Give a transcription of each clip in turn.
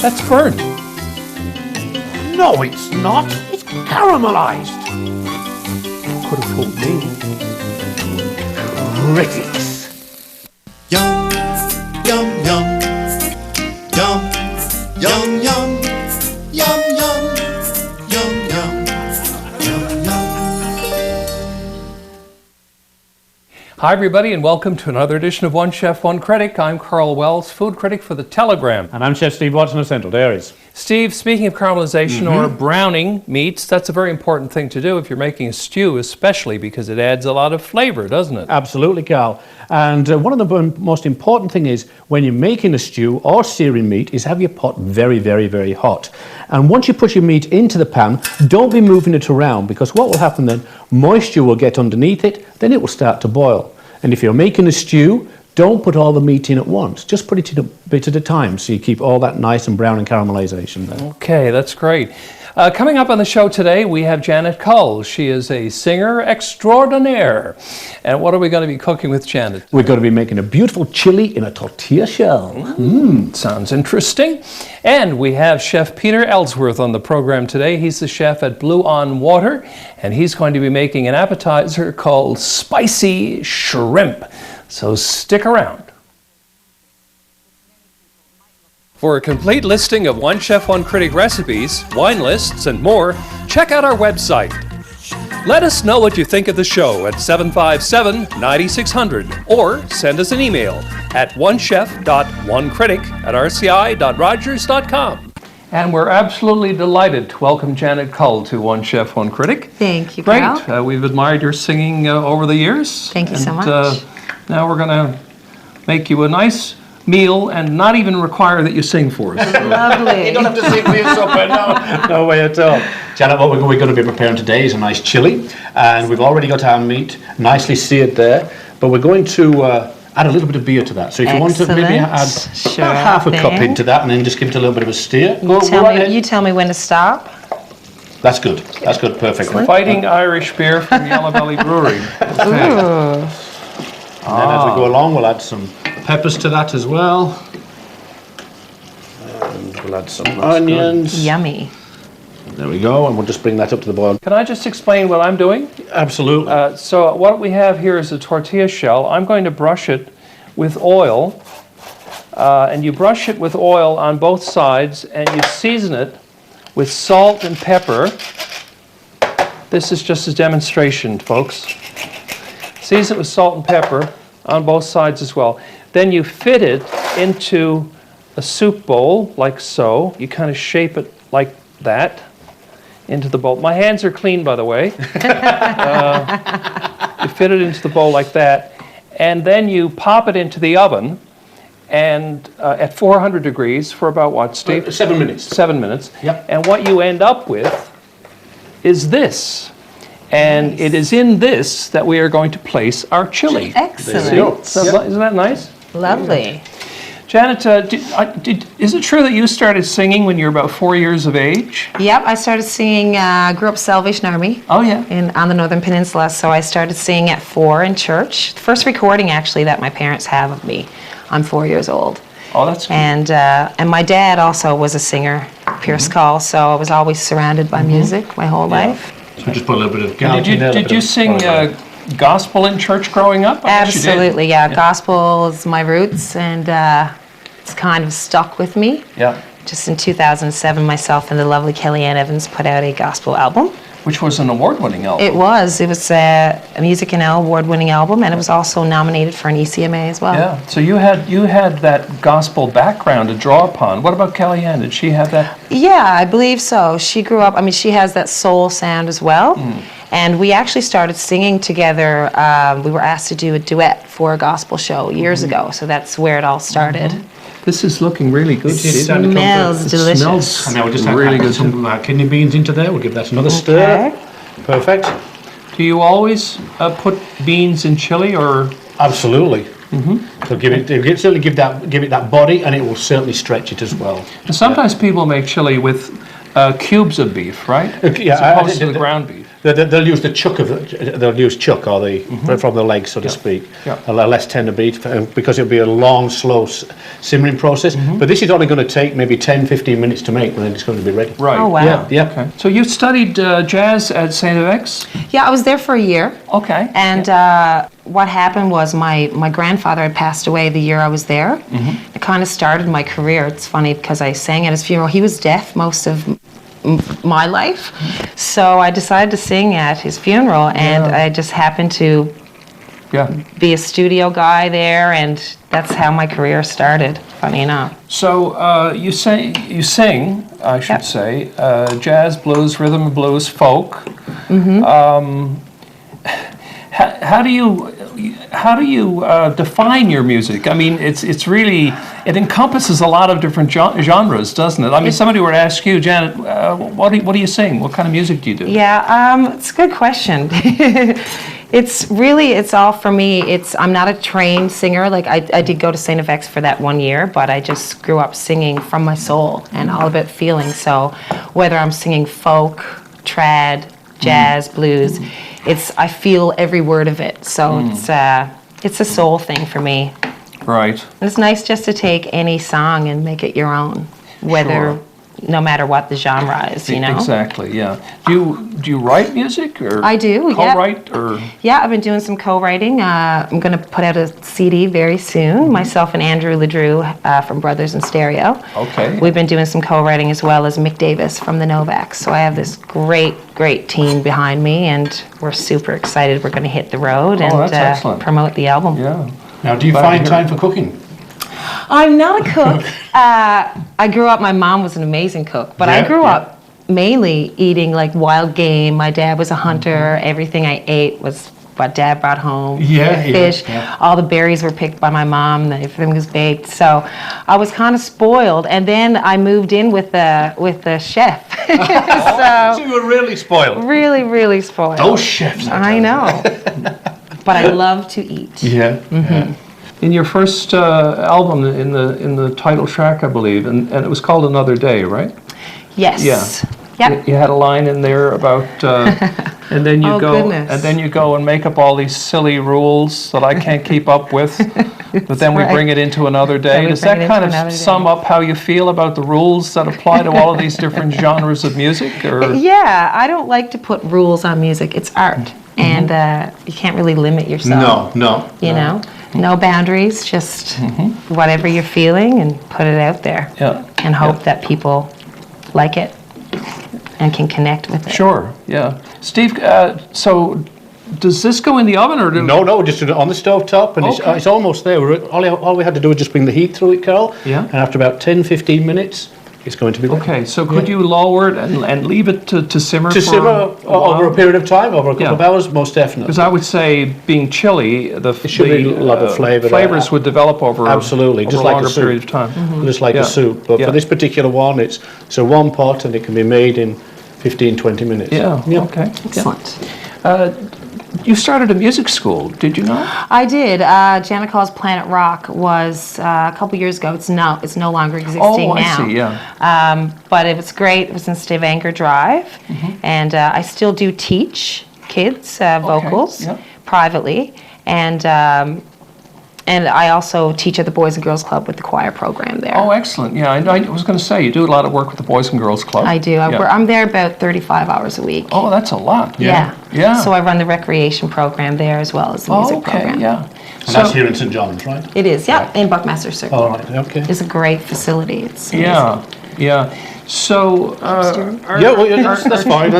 That's burnt. No, it's not. It's caramelized. Could have told me. Critics. Yum, yum, yum, yum, yum, yum, yum, yum, yum, yum, yum, yum. Hi everybody and welcome to another edition of One Chef One Critic. I'm Karl Wells, food critic for The Telegram. And I'm Chef Steve Watson of Central Dairies. Steve, speaking of caramelization or browning meats, that's a very important thing to do if you're making a stew, especially because it adds a lot of flavor, doesn't it? Absolutely, Karl. And one of the most important thing is when you're making a stew or searing meat is have your pot very, very, very hot. And once you put your meat into the pan, don't be moving it around, because what will happen then, moisture will get underneath it, then it will start to boil. And if you're making a stew, don't put all the meat in at once. Just put it in a bit at a time so you keep all that nice and brown and caramelization there. Okay, that's great. Coming up on the show today, we have Janet Cull. She is a singer extraordinaire. And what are we going to be cooking with Janet? We're going to be making a beautiful chili in a tortilla shell. Sounds interesting. And we have Chef Peter Ellsworth on the program today. He's the chef at Blue on Water, and he's going to be making an appetizer called spicy shrimp. So stick around. For a complete listing of One Chef One Critic recipes, wine lists, and more, check out our website. Let us know what you think of the show at 757-9600 or send us an email at onechef.onecritic@rci.rogers.com. And we're absolutely delighted to welcome Janet Cull to One Chef One Critic. Thank you, Great. Karl. We've admired your singing over the years. Thank you so much. Now we're going to make you a nice meal and not even require that you sing for us. Lovely. You don't have to sing for your supper, no way at all. Janet, what we're going to be preparing today is a nice chili, and we've already got our meat nicely seared there, but we're going to add a little bit of beer to that. So if you want to maybe add about half a cup into that and then just give it a little bit of a stir. You tell me when to stop. That's good. That's good. Perfect. Fighting Irish beer from Yellow Belly Brewery. Okay. Ooh. And then as we go along, we'll add some peppers to that as well. And we'll add some onions. Yummy. There we go, and we'll just bring that up to the boil. Can I just explain what I'm doing? Absolutely. So what we have here is a tortilla shell. I'm going to brush it with oil, and you brush it with oil on both sides, and you season it with salt and pepper. This is just a demonstration, folks. Season it with salt and pepper on both sides as well. Then you fit it into a soup bowl, like so. You kind of shape it like that into the bowl. My hands are clean, by the way. You fit it into the bowl like that, and then you pop it into the oven, and at 400 degrees for about what, Steve? 7 minutes. 7 minutes. Yep. And what you end up with is this. And Nice. it is in this that we are going to place our chili. Excellent. Isn't that nice? Lovely. Janet, is it true that you started singing when you were about 4 years of age? Yep, I started singing, grew up Salvation Army. Oh, yeah. On the Northern Peninsula, so I started singing at 4 in church. The first recording, actually, that my parents have of me. I'm 4 years old. Oh, that's good. And my dad also was a singer, Pierce Cull, so I was always surrounded by music my whole life. So just put a little bit of Did you sing gospel in church growing up? I guess you did. Absolutely, yeah. Gospel is my roots, and it's kind of stuck with me. Yeah. Just in 2007, myself and the lovely Kellyanne Evans put out a gospel album. Which was an award-winning album. It was a Music and L award-winning album, and it was also nominated for an ECMA as well. Yeah. So you had that gospel background to draw upon. What about Kellyanne? Did she have that? Yeah, I believe so. She grew up, she has that soul sound as well. And we actually started singing together. We were asked to do a duet for a gospel show years ago, so that's where it all started. This is looking really good. It smells delicious. Smells And now we'll just really add good. some kidney beans into there. We'll give that another stir. Perfect. Do you always put beans in chili, or? Absolutely. So certainly give it that body, and it will certainly stretch it as well. And sometimes people make chili with cubes of beef, right? Yeah, as opposed to the ground beef. they'll use the chuck they'll use chuck or the from the leg, so to speak, a less tender beat because it'll be a long, slow simmering process. But this is only going to take maybe 10-15 minutes to make, and then it's going to be ready. Right. Oh, wow. Yeah. Okay. So you studied jazz at St. FX? Yeah, I was there for a year. Okay. And what happened was my grandfather had passed away the year I was there. It kind of started my career. It's funny because I sang at his funeral. He was deaf most of my life. So I decided to sing at his funeral, and I just happened to be a studio guy there, and that's how my career started, funny enough. So you sing, I should say, jazz, blues, rhythm and blues, folk. How do you define your music? I mean, it's really, it encompasses a lot of different genres, doesn't it? I mean, somebody were to ask you, Janet, what do you sing? What kind of music do you do? Yeah, it's a good question. It's all for me. I'm not a trained singer. Like I did go to St. FX for that 1 year, but I just grew up singing from my soul and all about feeling. So whether I'm singing folk, trad, jazz, blues, I feel every word of it. So it's a soul thing for me. Right. And it's nice just to take any song and make it your own, no matter what the genre is, you know? Exactly, yeah. Do you write music? Or I do, yeah. Co-write? Or? Yeah, I've been doing some co-writing. I'm going to put out a CD very soon, myself and Andrew LeDrew from Brothers in Stereo. Okay. We've been doing some co-writing as well as Mick Davis from the Novaks. So I have this great team behind me, and we're super excited. We're going to hit the road and promote the album. Yeah. Now, do you find time for cooking? I'm not a cook. I grew up, my mom was an amazing cook, but I grew up mainly eating like wild game. My dad was a hunter. Everything I ate was what Dad brought home. Fish. All the berries were picked by my mom. Everything was baked. So I was kind of spoiled. And then I moved in with the chef. So you were really spoiled. Really, really spoiled. Those chefs. I know. But I love to eat. Yeah. In your first album, in the title track, I believe, and it was called Another Day, right? Yes. Yeah. Yep. You had a line in there about, and then you go and make up all these silly rules that I can't keep up with, but then we bring it into another day. Does that kind of sum up how you feel about the rules that apply to all of these different genres of music? Or? Yeah, I don't like to put rules on music. It's art, and you can't really limit yourself. No. You know? No boundaries, just whatever you're feeling and put it out there. Yeah. And hope that people like it and can connect with it. Sure, yeah. Steve, so does this go in the oven or? No, just on the stove top, and it's almost there. All we had to do was just bring the heat through it, Karl. Yeah. And after about 10-15 minutes, it's going to be ready. Okay, so could you lower it and leave it to simmer over a period of time, over a couple of hours, most definitely. Because I would say, being chili, the flavors would develop over absolutely, just a like longer a soup. period of time. Just like a soup. But for this particular one, it's one pot, and it can be made in 15-20 minutes. Yeah. Okay. Excellent. You started a music school, did you not? I did. Janet Cull's Planet Rock was a couple years ago. It's no longer existing now. I see, yeah. But it was great. It was in Stavanger Drive. And I still do teach kids vocals privately. And I also teach at the Boys and Girls Club with the choir program there. Oh, excellent. Yeah, I was going to say, you do a lot of work with the Boys and Girls Club. I do. I'm there about 35 hours a week. Oh, that's a lot. Yeah. Yeah. So I run the recreation program there as well as the music program. Yeah. And that's here in St. John's, right? It is, in Buckmaster Circle. All right, okay. It's a great facility. It's amazing. Yeah. So, that's fine.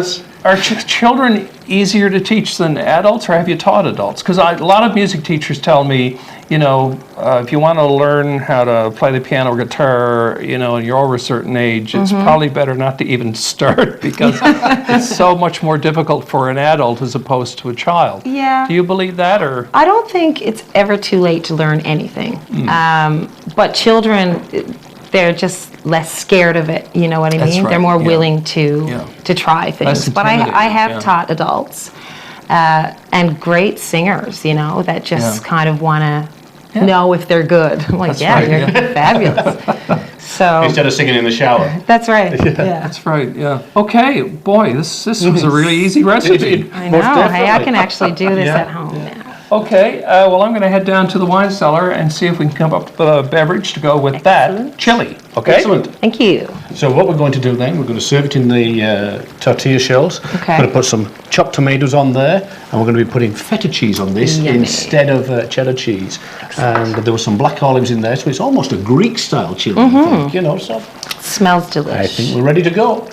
Are children easier to teach than adults, or have you taught adults? Because a lot of music teachers tell me, if you want to learn how to play the piano or guitar, and you're over a certain age, it's probably better not to even start because it's so much more difficult for an adult as opposed to a child. Yeah. Do you believe that, or? I don't think it's ever too late to learn anything. But children, they're just less scared of it, you know what I mean? Right. They're more willing to try things. But I have taught adults and great singers, that just kind of want to know if they're good. I'm like, you're fabulous. So Instead of singing in the shower. that's right. Yeah. That's right, yeah. Okay, boy, this was a really easy recipe. I know. Hey, I can actually do this at home now. Okay, well, I'm going to head down to the wine cellar and see if we can come up with a beverage to go with that chili. Okay? Excellent. Thank you. So what we're going to do then, we're going to serve it in the tortilla shells. Okay. We're going to put some chopped tomatoes on there, and we're going to be putting feta cheese on this Yummy. instead of cheddar cheese. And there were some black olives in there, so it's almost a Greek-style chili, I think, you know, so Smells I delicious. think we're ready to go.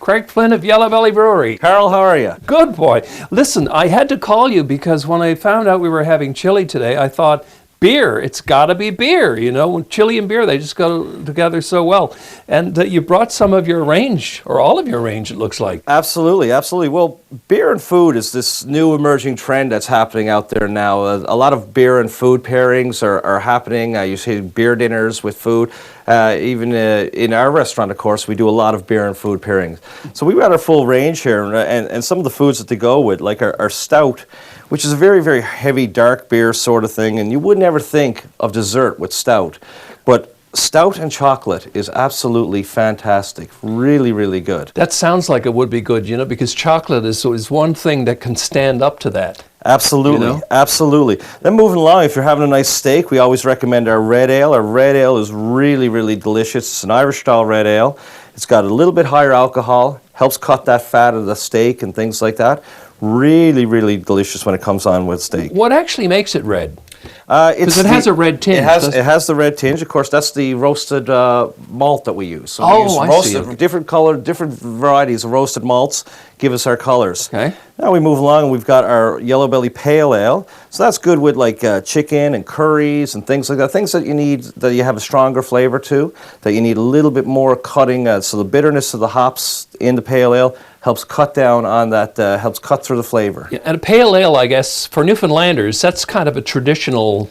Craig Flynn of Yellow Belly Brewery. Karl, how are you? Good boy. Listen, I had to call you because when I found out we were having chili today, I thought, beer, it's got to be beer, you know. Chili and beer, they just go together so well. And you brought some of your range, or all of your range, it looks like. Absolutely, absolutely. Well, beer and food is this new emerging trend that's happening out there now. A lot of beer and food pairings are happening. You see beer dinners with food. Even in our restaurant, of course, we do a lot of beer and food pairings. So we've got our full range here, and some of the foods that they go with, like our stout, which is a very, very heavy, dark beer sort of thing, and you would never think of dessert with stout. But stout and chocolate is absolutely fantastic, really, really good. That sounds like it would be good, you know, because chocolate is one thing that can stand up to that. Absolutely, You know? absolutely. Then moving along, if you're having a nice steak, we always recommend our red ale. Our red ale is really, really delicious. It's an Irish-style red ale. It's got a little bit higher alcohol, helps cut that fat of the steak and things like that. Really, really delicious when it comes on with steak. What actually makes it red? Because it has a red tinge, doesn't it? It has the red tinge. Of course, that's the roasted malt that we use. So Oh, we use I see. roasted, different color, different varieties of roasted malts give us our colors. Okay. Now we move along, and we've got our Yellow Belly Pale Ale. So that's good with like chicken and curries and things like that. Things that you need, that you have a stronger flavor to, that you need a little bit more cutting. So the bitterness of the hops in the Pale Ale helps cut down on that, helps cut through the flavor. Yeah, and a pale ale, I guess, for Newfoundlanders, that's kind of a traditional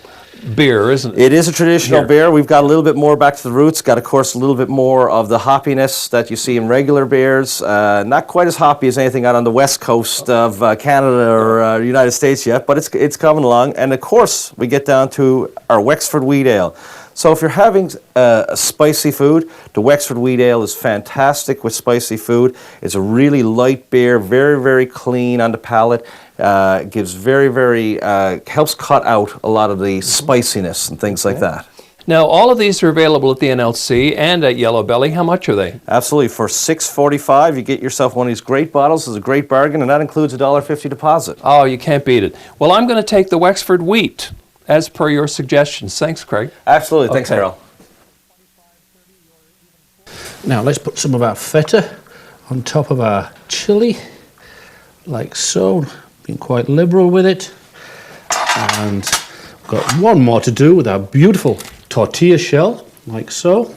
beer, isn't it? It is a traditional beer. We've got a little bit more back to the roots. Got, of course, a little bit more of the hoppiness that you see in regular beers. Not quite as hoppy as anything out on the west coast of Canada or United States yet, but it's coming along. And, of course, we get down to our Wexford Wheat Ale. So if you're having a spicy food, the Wexford Wheat Ale is fantastic with spicy food. It's a really light beer, very, very clean on the palate. Gives helps cut out a lot of the spiciness and things like that. Now, all of these are available at the NLC and at Yellow Belly. How much are they? Absolutely. For $6.45, you get yourself one of these great bottles. It's a great bargain, and that includes a $1.50 deposit. Oh, you can't beat it. Well, I'm going to take the Wexford Wheat, as per your suggestions. Thanks, Craig. Absolutely. Thanks, Okay. Karl. Now let's put some of our feta on top of our chili, like so. Being quite liberal with it. And we've got one more to do with our beautiful tortilla shell, like so.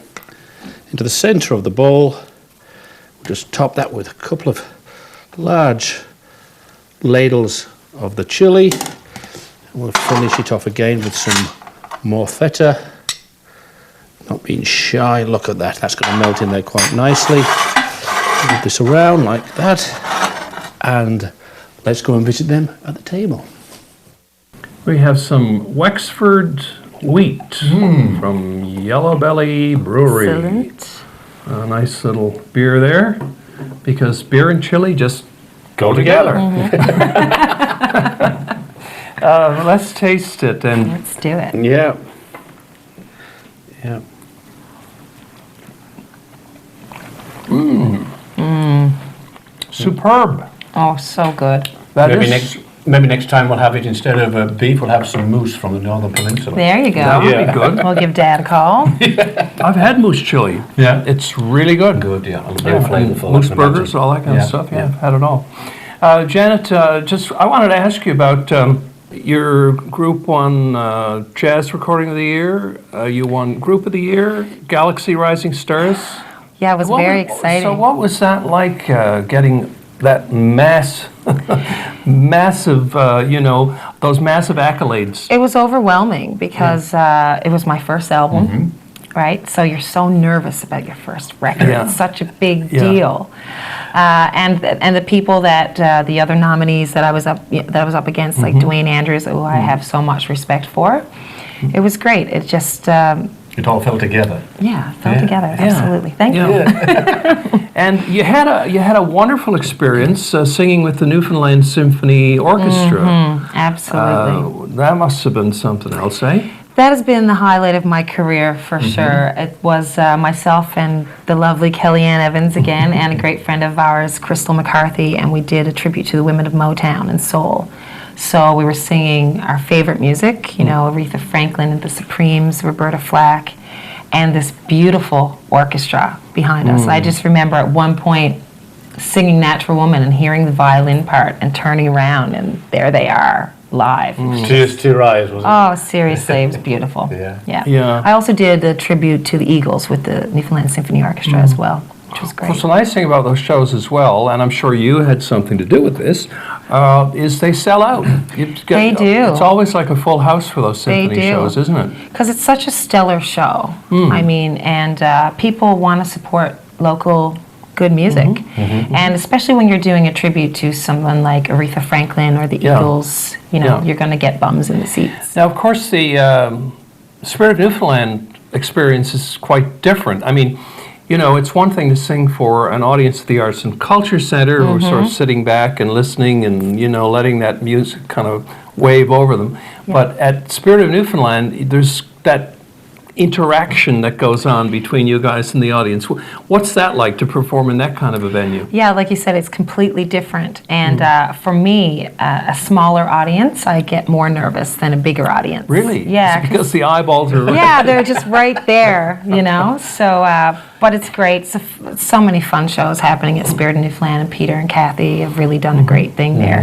Into the center of the bowl. We'll just top that with a couple of large ladles of the chili. And we'll finish it off again with some more feta. Not being shy, look at that, that's going to melt in there quite nicely. Move this around like that, and let's go and visit them at the table. We have some Wexford Wheat from Yellow Belly Brewery. Excellent. A nice little beer there, because beer and chili just go together. Let's taste it. And Let's do it. Yeah. Yeah. superb. Oh, so good. That Maybe is- maybe next time we'll have it, instead of beef, we'll have some moose from the Northern Peninsula. There you go. That would be good. We'll give Dad a call. I've had moose chili. Yeah. It's really good. Good, yeah. And very Yeah, flavourful. moose I can burgers, imagine. all that kind of stuff. Yeah, I've had it all. Janet, I wanted to ask you about your group won Jazz Recording of the Year. You won Group of the Year, Galaxy Rising Stars. Yeah, it was very exciting. So what was that like, getting that massive, those massive accolades? It was overwhelming because it was my first album, right? So you're so nervous about your first record. Yeah. It's such a big Yeah. deal. And the people that the other nominees that I was up against, like Dwayne Andrews, who I have so much respect for, it was great. It just It all fell together. Yeah, fell together, absolutely. Thank you. And you had a wonderful experience singing with the Newfoundland Symphony Orchestra. Absolutely. That must have been something else, eh? That has been the highlight of my career for sure. It was myself and the lovely Kellyanne Evans again, and a great friend of ours, Crystal McCarthy, and we did a tribute to the women of Motown and soul. So we were singing our favorite music, you know, Aretha Franklin and the Supremes, Roberta Flack, and this beautiful orchestra behind us. I just remember at one point singing Natural Woman and hearing the violin part and turning around, and there they are, live. Tears to your eyes, was it? Oh, seriously, it was beautiful. Yeah. I also did a tribute to the Eagles with the Newfoundland Symphony Orchestra as well, which was Of great. course, the nice thing about those shows as well, and I'm sure you had something to do with this, is they sell out. They do. It's always like a full house for those symphony do. shows, isn't it? Because it's such a stellar show. I mean, and people want to support local good music. And especially when you're doing a tribute to someone like Aretha Franklin or the Eagles, you know, you're going to get bums in the seats. Now, of course, the Spirit of Newfoundland experience is quite different. I mean, you know, it's one thing to sing for an audience at the Arts and Culture Centre who are sort of sitting back and listening and, you know, letting that music kind of wave over them. But at Spirit of Newfoundland, there's that interaction that goes on between you guys and the audience. What's that like to perform in that kind of a venue? Yeah, like you said, it's completely different. And for me, a smaller audience, I get more nervous than a bigger audience. Really? Yeah. Is it because the eyeballs are... Yeah, they're just right there, you know. So, but it's great. So many fun shows happening at Spirit of Newfoundland, and Peter and Kathy have really done a great thing there.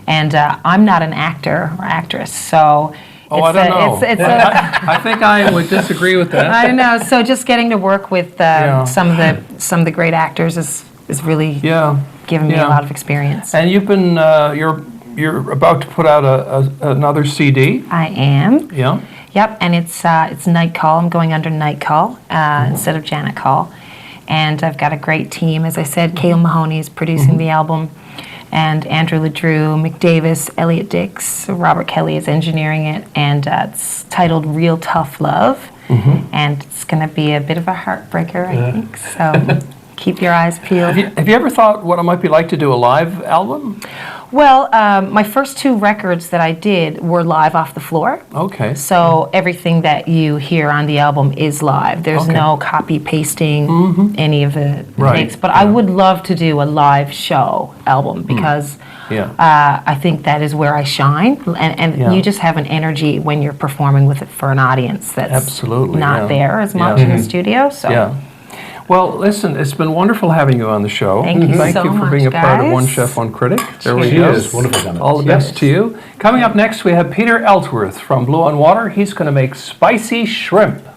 And I'm not an actor or actress, so... Oh, I don't know. I think I would disagree with that. I know. So just getting to work with some of the great actors is really given me a lot of experience. And you've been you're about to put out another CD. I am. Yeah. Yep. And it's Night Cull. I'm going under Night Cull instead of Janet Cull, and I've got a great team. As I said, Cale Mahoney is producing the album. And Andrew LeDrew, Mick Davis, Elliot Dix, Robert Kelly is engineering it, and it's titled Real Tough Love, and it's going to be a bit of a heartbreaker, I think, so keep your eyes peeled. Have you ever thought what it might be like to do a live album? Well, my first two records that I did were live off the floor. Okay. So everything that you hear on the album is live. There's no copy pasting any of the takes. But I would love to do a live show album because I think that is where I shine. And you just have an energy when you're performing with it for an audience that's not there as much in the studio. So. Well, listen, it's been wonderful having you on the show. Thank you so for much, being a part of guys. One Chef, One Critic. There we Cheers. go. Cheers. Wonderful, Janet. All the best to you. Coming up next, we have Peter Ellsworth from Blue on Water. He's going to make spicy shrimp.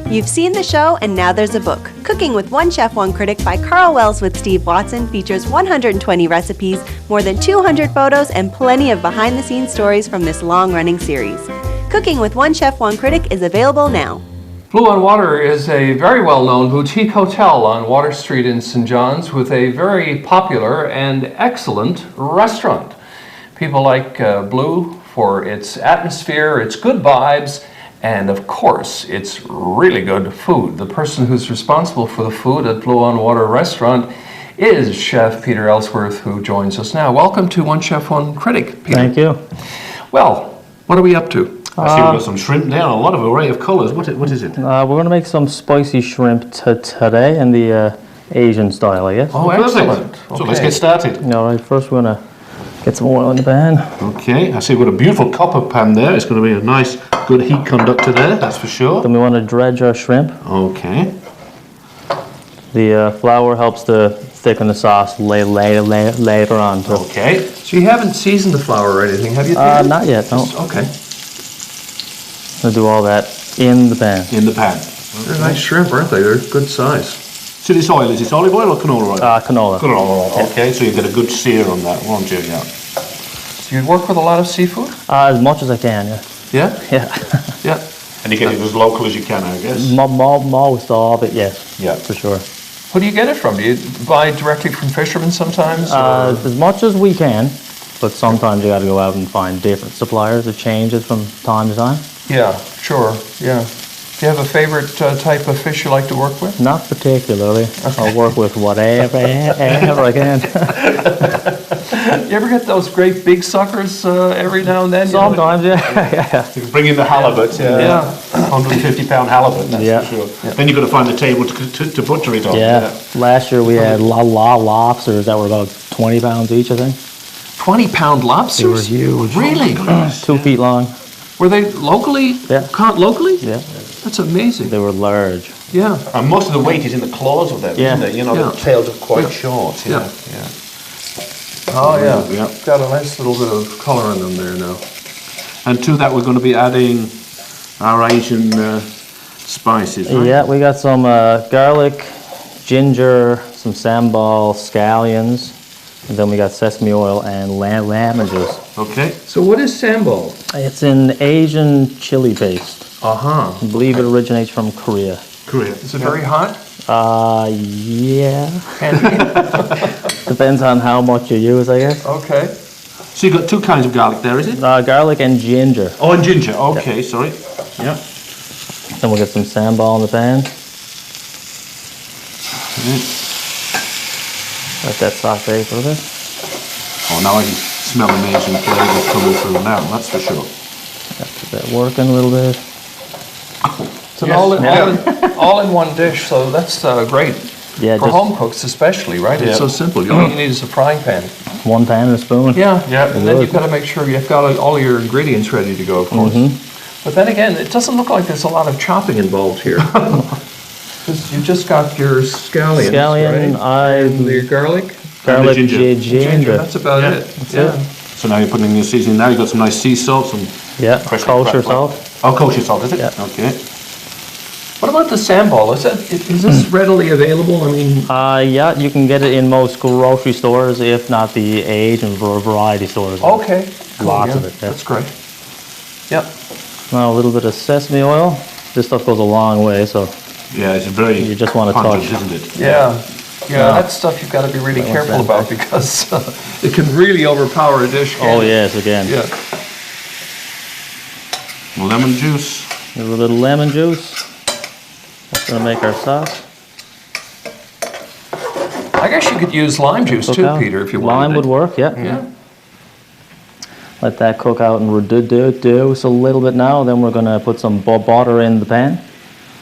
You've seen the show, and now there's a book. Cooking with One Chef, One Critic by Karl Wells with Steve Watson features 120 recipes, more than 200 photos, and plenty of behind-the-scenes stories from this long-running series. Cooking with One Chef, One Critic is available now. Blue on Water is a very well-known boutique hotel on Water Street in St. John's with a very popular and excellent restaurant. People like Blue for its atmosphere, its good vibes, and of course, it's really good food. The person who's responsible for the food at Blue on Water restaurant is Chef Peter Ellsworth, who joins us now. Welcome to One Chef, One Critic, Peter. Thank you. Well, what are we up to? I see we've got some shrimp there, a lot of array of colours. What is it? We're going to make some spicy shrimp today in the Asian style, I guess. Oh, excellent. So let's get started. All right, first we're going to get some oil in the pan. Okay, I see we've got a beautiful copper pan there. It's going to be a nice, good heat conductor there, that's for sure. Then we want to dredge our shrimp. Okay. The flour helps to thicken the sauce later on. Too. Okay. So you haven't seasoned the flour or anything, have you? Peter? Not yet, no. Okay. We'll do all that in the pan. In the pan. They're nice shrimp, aren't they? They're good size. So this oil, is this olive oil or canola oil? Canola. Canola oil, okay, so you get a good sear on that, won't you? Yeah. Do you work with a lot of seafood? As much as I can, yeah. Yeah? Yeah. Yeah. And you get it as local as you can, I guess. Most of it, yes. Yeah. For sure. Who do you get it from? Do you buy directly from fishermen sometimes? or- As much as we can, but sometimes you got to go out and find different suppliers. It changes from time to time. Yeah, sure, yeah. Do you have a favorite type of fish you like to work with? Not particularly. I'll work with whatever I can. You ever get those great big suckers every now and then? Sometimes, yeah. You can bring in the halibut, Yeah. 150-pound halibut, that's Yeah. for sure. Then you've got to find the table to butcher it on. Yeah. Last year we had lobsters that were about 20 pounds each, I think. 20-pound lobsters? They were huge. Really? 2 feet long. Were they locally? Yeah. Caught locally? Yeah. That's amazing. They were large. Yeah. And most of the weight is in the claws of them, Yeah. isn't it? You know, Yeah. the tails are quite Yeah. short. Yeah. Yeah. Oh, yeah. Yeah. Got a nice little bit of color in them there now. And to that, we're going to be adding our Asian spices, right? Yeah, we got some garlic, ginger, some sambal, scallions, and then we got sesame oil and lemon juice. Okay. So what is sambal? It's an Asian chili paste. Uh-huh. I believe it originates from Korea. Korea. Is it very hot? Yeah. Candy? Depends on how much you use, I guess. Okay. So you've got two kinds of garlic there, is it? Garlic and ginger. Oh, and ginger. Okay, sorry. Yeah. Then we'll get some sambal in the pan. Let that saute for a bit. Oh, now I can smell amazing flavours coming through now, that's for sure. Get that working a little bit. It's an all-in-one dish, so that's great. Yeah, For just home cooks especially, right? Yeah. It's so simple. All you need is a frying pan. one pan and a spoon. Yeah. Yeah. And then you've got to make sure you've got all your ingredients ready to go, of course. But then again, it doesn't look like there's a lot of chopping involved here. 'Cause you've just got your scallions, Scallion, right? And your garlic. garlic, ginger. ginger. That's about Yeah. it. Yeah. So now you're putting in your seasoning now, you've got some nice sea salt, some Yeah, freshly kosher cracked salt. Oh, kosher salt, is it? Yeah. Okay. What about the sambal? Is this readily available? I mean, Yeah, you can get it in most grocery stores, if not the Asian variety stores. okay. Cool, Lots yeah. of it, yeah. That's great. Yep. Now a little bit of sesame oil. This stuff goes a long way, so Yeah, it's very You just wanna pungent, touch. isn't it? Yeah. Yeah, that stuff you've got to be really one's careful that about because it can really overpower a dish. can't oh it? yes, again. Yeah. Lemon juice. A little lemon juice. That's gonna make our sauce. I guess you could use lime juice Cook too, out. Peter, if you wanted. Lime would work, yeah. Yeah. Let that cook out and reduce a little bit now. Then we're gonna put some butter in the pan.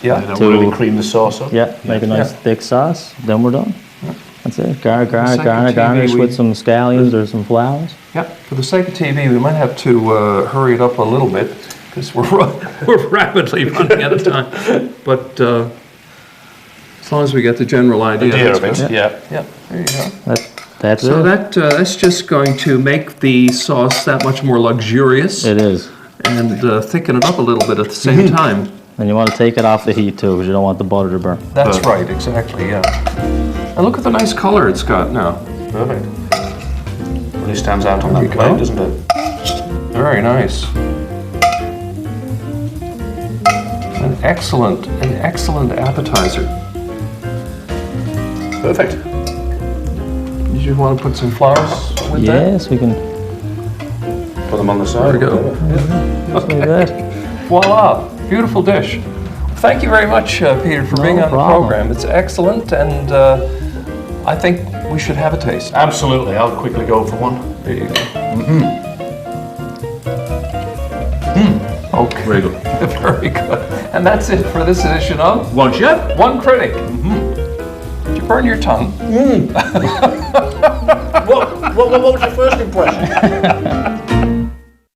Yeah. And then we'll really cream the sauce up. Yeah, make a nice Yeah. thick sauce. Then we're done. That's it. Garnish TV, with some scallions or some flowers. Yeah. For the sake of TV, we might have to hurry it up a little bit because we're rapidly running out of time. But as long as we get the general idea. Idea that's of it, good. yeah. Yeah. There you go. That's So it. that's just going to make the sauce that much more luxurious It is. and thicken it up a little bit at the same time. And you want to take it off the heat too, because you don't want the butter to burn. That's right, exactly, yeah. And look at the nice color it's got now. Perfect. Really stands out on There that you plate, go. doesn't it? Very nice. An excellent appetizer. Perfect. Did you want to put some flowers with that? Yes, we can Put them on the side. There we go. do that. Voila, beautiful dish. Thank you very much, Peter, for being on the problem. program. It's excellent, and I think we should have a taste. Absolutely. I'll quickly go for one. There you go. Okay. Very good. Very good. And that's it for this edition of One Chef. One Critic. Did you burn your tongue? What was your first impression?